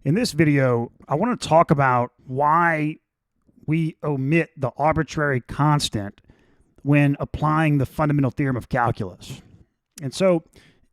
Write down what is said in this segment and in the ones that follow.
In this video, I want to talk about why we omit the arbitrary constant when applying the fundamental theorem of calculus. And so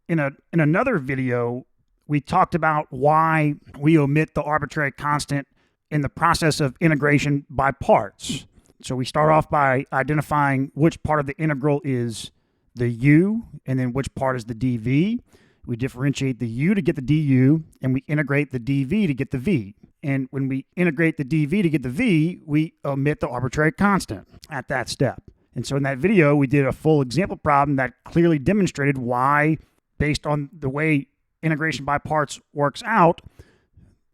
in another video, we talked about why we omit the arbitrary constant in the process of integration by parts. So we start off by identifying which part of the integral is the u, and then which part is the dv. We differentiate the u to get the du, and we integrate the dv to get the v. And when we integrate the dv to get the v, we omit the arbitrary constant at that step. And so in that video, we did a full example problem that clearly demonstrated why, based on the way integration by parts works out,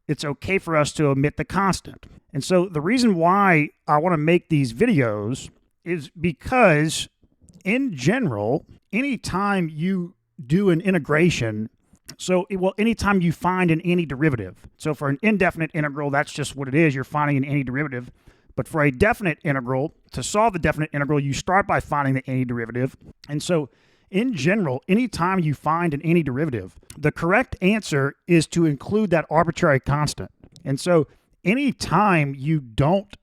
it's okay for us to omit the constant. And so the reason why I want to make these videos is because, in general, anytime you do an integration, anytime you find an antiderivative. So for an indefinite integral, that's just what it is. You're finding an antiderivative. But for a definite integral, to solve the definite integral, you start by finding the antiderivative. And so in general, anytime you find an antiderivative, the correct answer is to include that arbitrary constant. And so anytime you don't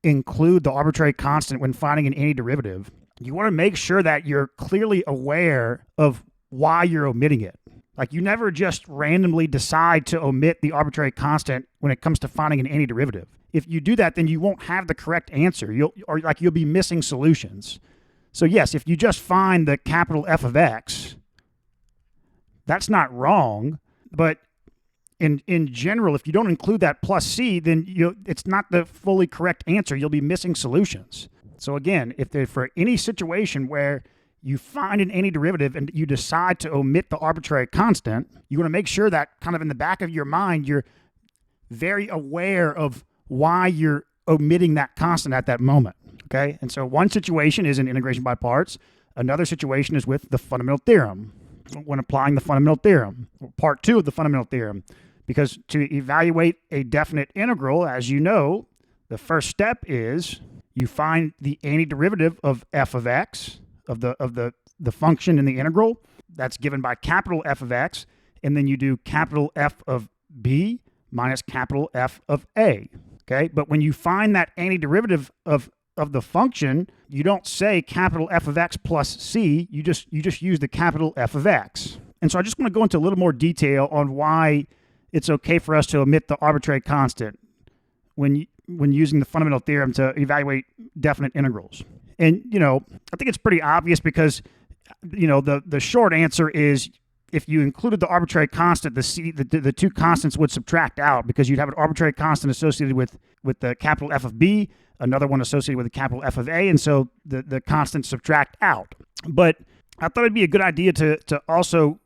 include the arbitrary constant when finding an antiderivative, you want to make sure that you're clearly aware of why you're omitting it. Like, you never just randomly decide to omit the arbitrary constant when it comes to finding an antiderivative. If you do that, then you won't have the correct answer. You'll be missing solutions. So yes, if you just find the capital F of X, that's not wrong. But in general, if you don't include that plus C, then it's not the fully correct answer. You'll be missing solutions. So again, for any situation where you find an antiderivative and you decide to omit the arbitrary constant, you want to make sure that kind of in the back of your mind, you're very aware of why you're omitting that constant at that moment, okay? And so one situation is in integration by parts. Another situation is with the fundamental theorem, when applying the fundamental theorem, part two of the fundamental theorem. Because to evaluate a definite integral, as you know, the first step is you find the antiderivative of f of x, of the function in the integral that's given by capital F of x, and then you do capital F of b minus capital F of a, okay? But when you find that antiderivative of the function, you don't say capital F of x plus c, you just use the capital F of x. And so I just want to go into a little more detail on why it's okay for us to omit the arbitrary constant when using the fundamental theorem to evaluate definite integrals. And, I think it's pretty obvious because, the short answer is if you included the arbitrary constant, the two constants would subtract out, because you'd have an arbitrary constant associated with the capital F of B, another one associated with the capital F of A, and so the constants subtract out. But I thought it'd be a good idea to also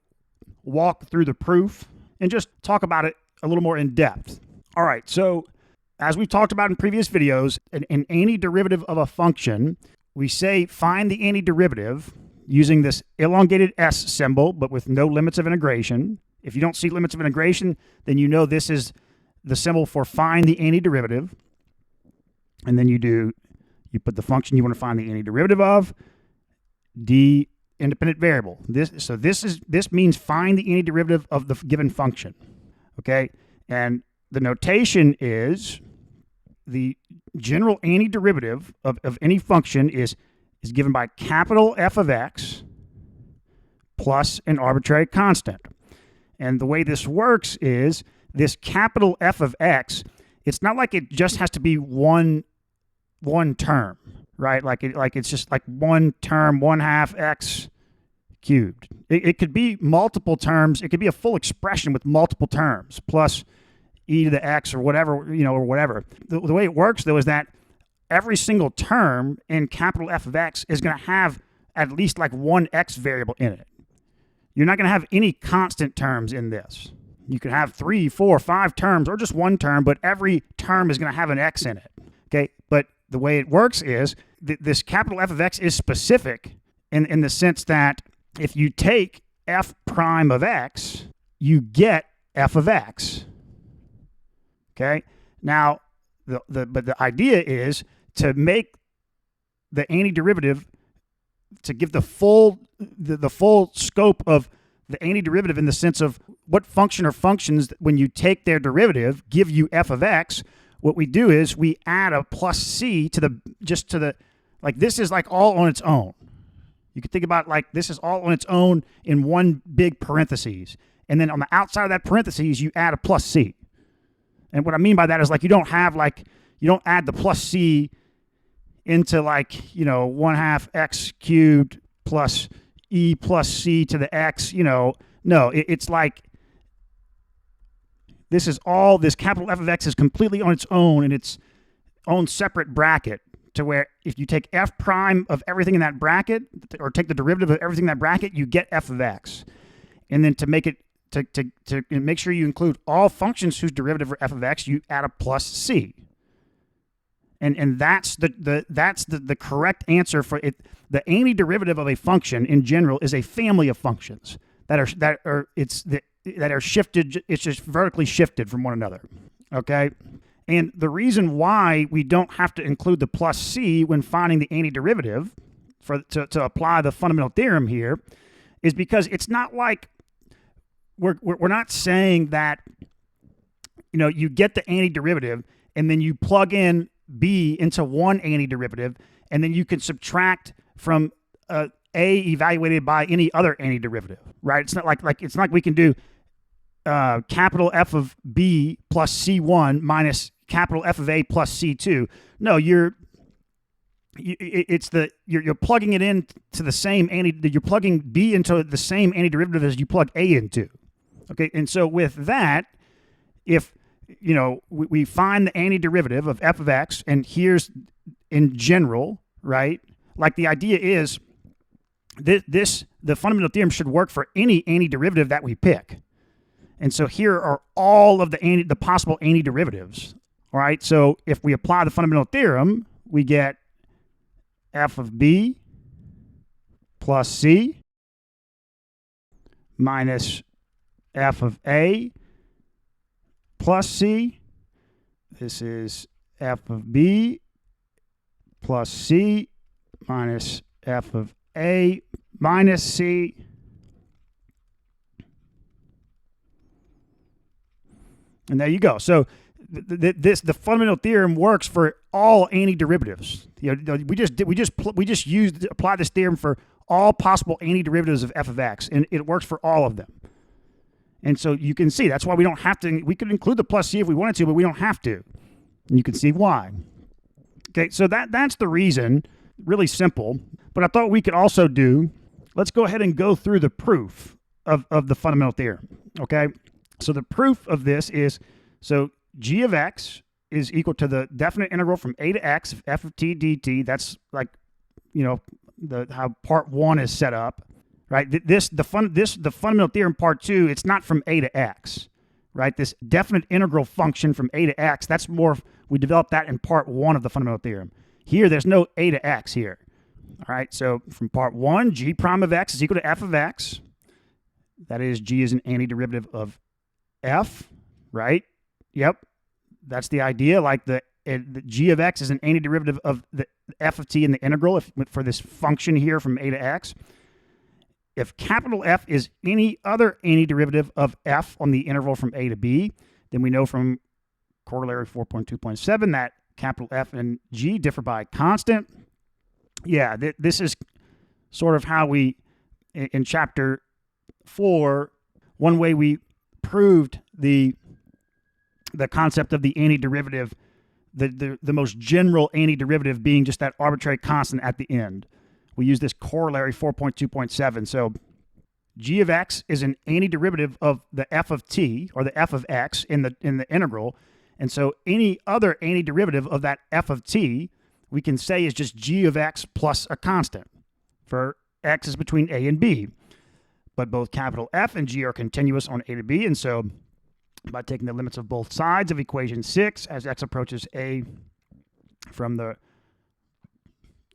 walk through the proof and just talk about it a little more in depth. All right, so as we've talked about in previous videos, an antiderivative of a function, we say find the antiderivative using this elongated S symbol, but with no limits of integration. If you don't see limits of integration, then you know this is the symbol for find the antiderivative. And then you put the function you want to find the antiderivative of, d independent variable. This means find the antiderivative of the given function. Okay? And the notation is the general antiderivative of any function is given by capital F of x plus an arbitrary constant. And the way this works is this capital F of x, it's not like it just has to be one term, right? Like it's just like one term, 1/2 x cubed. It could be multiple terms. It could be a full expression with multiple terms plus e to the x or whatever, or whatever. The way it works, though, is that every single term in capital F of x is going to have at least like one x variable in it. You're not going to have any constant terms in this. You can have 3, 4, 5 terms or just one term, but every term is going to have an x in it, okay? But the way it works is this capital F of x is specific in the sense that if you take f prime of x, you get f of x. Okay. Now, but the idea is to make the antiderivative, to give the full scope of the antiderivative in the sense of what function or functions, when you take their derivative, give you f of x, what we do is we add a plus c to the, like this is like all on its own. You can think about like this is all on its own in one big parentheses. And then on the outside of that parentheses, you add a plus c. And what I mean by that is like you don't add the plus c into like, 1/2 x cubed plus e plus c to the x, No, it's like this capital F of x is completely on its own in its own separate bracket, to where if you take f prime of everything in that bracket, or take the derivative of everything in that bracket, you get f of x. And then to make it to make sure you include all functions whose derivative are f of x, you add a plus c. And that's the correct answer for it. The antiderivative of a function in general is a family of functions that are shifted. It's just vertically shifted from one another. Okay. And the reason why we don't have to include the plus c when finding the antiderivative to apply the fundamental theorem here is because it's not like we're not saying that you get the antiderivative and then you plug in b into one antiderivative and then you can subtract from a evaluated by any other antiderivative, right? It's not like we can do capital F of b plus c1 minus capital F of a plus c2. No, you're plugging it in to the same you're plugging b into the same antiderivative as you plug a into. Okay, and so with that, if we find the antiderivative of f of x, and here's in general, right? Like the idea is the fundamental theorem should work for any antiderivative that we pick. And so here are all of the possible antiderivatives. All right, so if we apply the fundamental theorem, we get f of b plus c minus f of a plus c. This is f of b plus c minus f of a minus c. And there you go. So the fundamental theorem works for all antiderivatives. We just apply this theorem for all possible antiderivatives of f of x, and it works for all of them. And so you can see that's why we don't have to. We could include the plus c if we wanted to, but we don't have to. And you can see why. Okay, so that's the reason. Really simple. But I thought we could also let's go ahead and go through the proof of the fundamental theorem. Okay, so the proof of this is, so g of x is equal to the definite integral from a to x of f of t dt. That's like, how part 1 is set up. Right, the fundamental theorem part 2, it's not from a to x, right? This definite integral function from a to x, that's more, we developed that in part 1 of the fundamental theorem. Here, there's no a to x here. All right, so from part 1, g prime of x is equal to f of x. That is, g is an antiderivative of f, right? Yep, that's the idea. Like the g of x is an antiderivative of the f of t in the integral for this function here from a to x. If capital F is any other antiderivative of f on the interval from a to b, then we know from corollary 4.2.7 that capital F and g differ by a constant. Yeah, this is sort of how we, in chapter 4, one way we proved the concept of the antiderivative, the most general antiderivative being just that arbitrary constant at the end. We use this corollary 4.2.7. So g of x is an antiderivative of the f of t, or the f of x in the integral. And so any other antiderivative of that f of t, we can say is just g of x plus a constant for x is between a and b. But both capital F and g are continuous on a to b. And so by taking the limits of both sides of equation 6, as x approaches a from the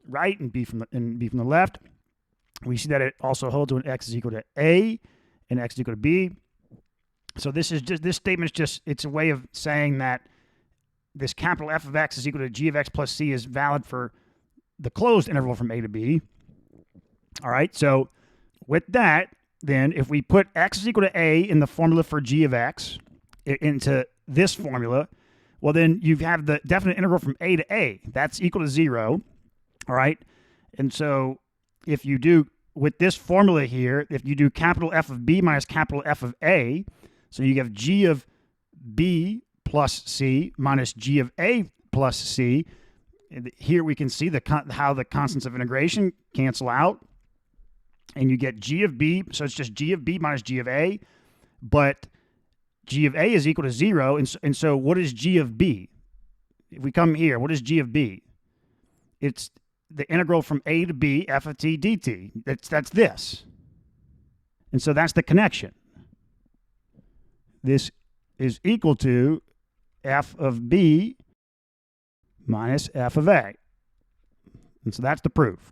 right and b from the left, we see that it also holds when x is equal to a and x is equal to b. So this statement is just, it's a way of saying that this capital F of x is equal to g of x plus c is valid for the closed interval from a to b. All right, so with that, then if we put x is equal to a in the formula for g of x into this formula, well, then you have the definite integral from a to a. That's equal to 0, all right? And so if you do, with this formula here, if you do capital F of b minus capital F of a, so you have g of b plus c minus g of a plus c. Here we can see how the constants of integration cancel out. And you get g of b, so it's just g of b minus g of a. But g of a is equal to 0. And so what is g of b? If we come here, what is g of b? It's the integral from a to b, f of t dt. That's this. And so that's the connection. This is equal to f of b minus f of a. And so that's the proof.